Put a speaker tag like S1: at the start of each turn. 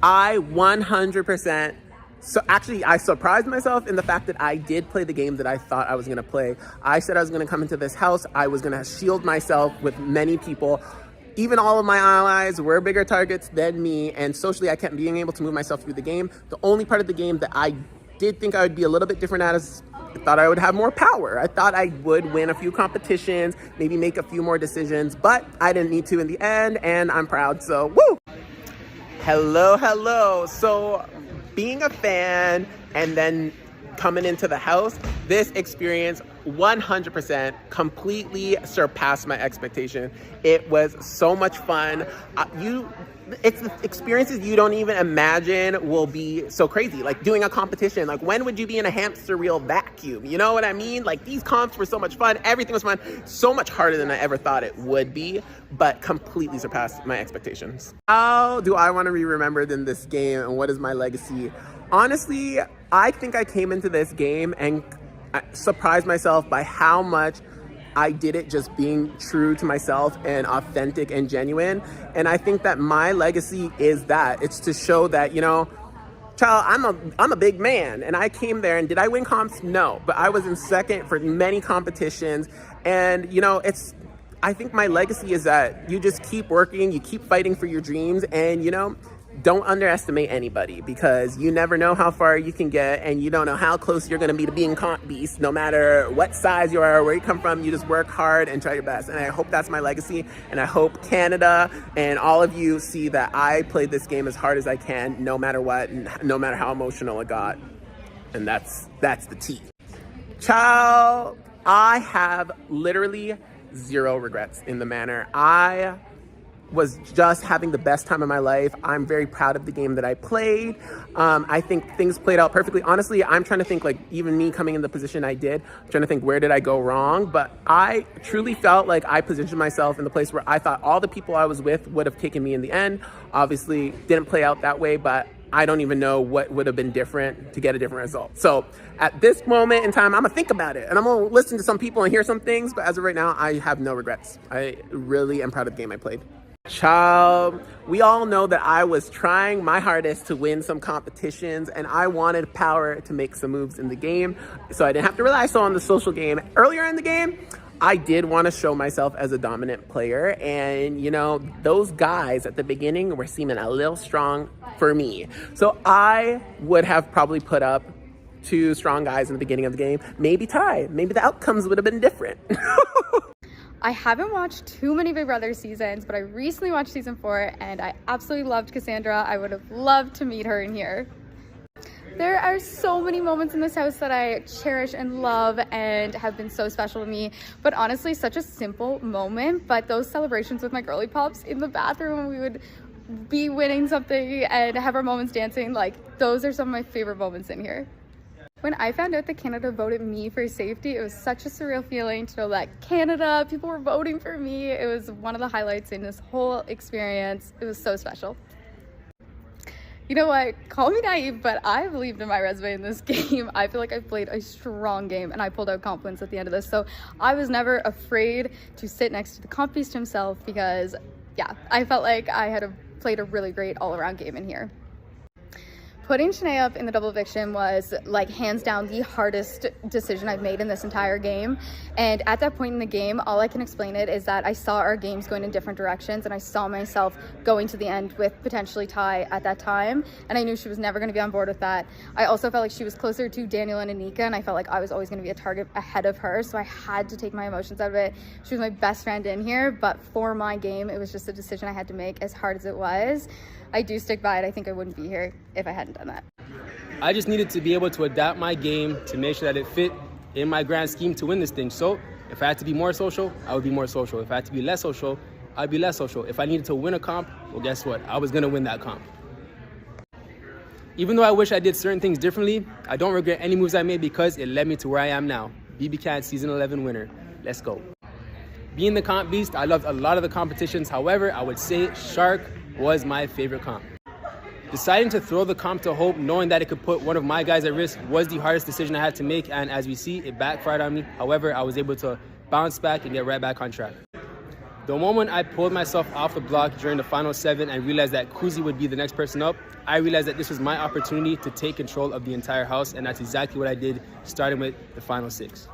S1: I 100%. So actually, I surprised myself in the fact that I did play the game that I thought I was going to play. I said I was going to come into this house. I was going to shield myself with many people. Even all of my allies were bigger targets than me. And socially, I kept being able to move myself through the game. The only part of the game that I did think I would be a little bit different at is I thought I would have more power. I thought I would win a few competitions, maybe make a few more decisions, but I didn't need to in the end, and I'm proud, so woo! Hello. So being a fan and then coming into the house, this experience 100% completely surpassed my expectation. It was so much fun. It's the experiences you don't even imagine will be so crazy. Like doing a competition, like when would you be in a hamster wheel vacuum? You know what I mean? Like these comps were so much fun. Everything was fun. So much harder than I ever thought it would be, but completely surpassed my expectations. How do I want to be remembered in this game, and what is my legacy? Honestly, I think I came into this game and surprised myself by how much I did it just being true to myself and authentic and genuine. And I think that my legacy is that. It's to show that, you know, child, I'm a big man, and I came there, and did I win comps? No, but I was in second for many competitions. And, you know, I think my legacy is that you just keep working, you keep fighting for your dreams, and, you know, don't underestimate anybody, because you never know how far you can get, and you don't know how close you're going to be to being comp beast. No matter what size you are or where you come from, you just work hard and try your best. And I hope that's my legacy, and I hope Canada and all of you see that I played this game as hard as I can, no matter what, and no matter how emotional it got. And that's the tea. Ciao. I have literally zero regrets in the manor. I was just having the best time of my life. I'm very proud of the game that I played. I think things played out perfectly. Honestly, I'm trying to think, like, even me coming in the position I did, I'm trying to think, where did I go wrong? But I truly felt like I positioned myself in the place where I thought all the people I was with would have taken me in the end. Obviously, didn't play out that way, but I don't even know what would have been different to get a different result. So at this moment in time, I'm gonna think about it, and I'm gonna listen to some people and hear some things, but as of right now, I have no regrets. I really am proud of the game I played. Child, we all know that I was trying my hardest to win some competitions, and I wanted power to make some moves in the game, so I didn't have to rely so on the social game. Earlier in the game, I did want to show myself as a dominant player, and you know, those guys at the beginning were seeming a little strong for me. So I would have probably put up 2 strong guys in the beginning of the game, maybe tie, maybe the outcomes would have been different.
S2: I haven't watched too many Big Brother seasons, but I recently watched season 4 and I absolutely loved Cassandra. I would have loved to meet her in here. There are so many moments in this house that I cherish and love and have been so special to me, but honestly, such a simple moment. But those celebrations with my girly pops in the bathroom when we would be winning something and have our moments dancing, like, those are some of my favorite moments in here. When I found out that Canada voted me for safety, it was such a surreal feeling to know that Canada, people were voting for me. It was one of the highlights in this whole experience. It was so special. You know what? Call me naive, but I believed in my resume in this game. I feel like I played a strong game, and I pulled out comp wins at the end of this. So I was never afraid to sit next to the comp beast himself, because, yeah, I felt like I had played a really great all-around game in here. Putting Shanae up in the double eviction was, like, hands down the hardest decision I've made in this entire game. And at that point in the game, all I can explain it is that I saw our games going in different directions, and I saw myself going to the end with potentially tie at that time. And I knew she was never going to be on board with that. I also felt like she was closer to Daniel and Anika, and I felt like I was always going to be a target ahead of her. So I had to take my emotions out of it. She was my best friend in here, but for my game, it was just a decision I had to make, as hard as it was. I do stick by it. I think I wouldn't be here if I hadn't done that.
S3: I just needed to be able to adapt my game to make sure that it fit in my grand scheme to win this thing. So if I had to be more social, I would be more social. If I had to be less social, I'd be less social. If I needed to win a comp, well, guess what? I was going to win that comp. Even though I wish I did certain things differently, I don't regret any moves I made, because it led me to where I am now. BBCAN Season 11 winner. Let's go. Being the comp beast, I loved a lot of the competitions. However, I would say Shark was my favorite comp. Deciding to throw the comp to Hope, knowing that it could put one of my guys at risk, was the hardest decision I had to make, and as we see, it backfired on me. However, I was able to bounce back and get right back on track. The moment I pulled myself off the block during the final 7 and realized that Kuzi would be the next person up, I realized that this was my opportunity to take control of the entire house, and that's exactly what I did, starting with the final 6.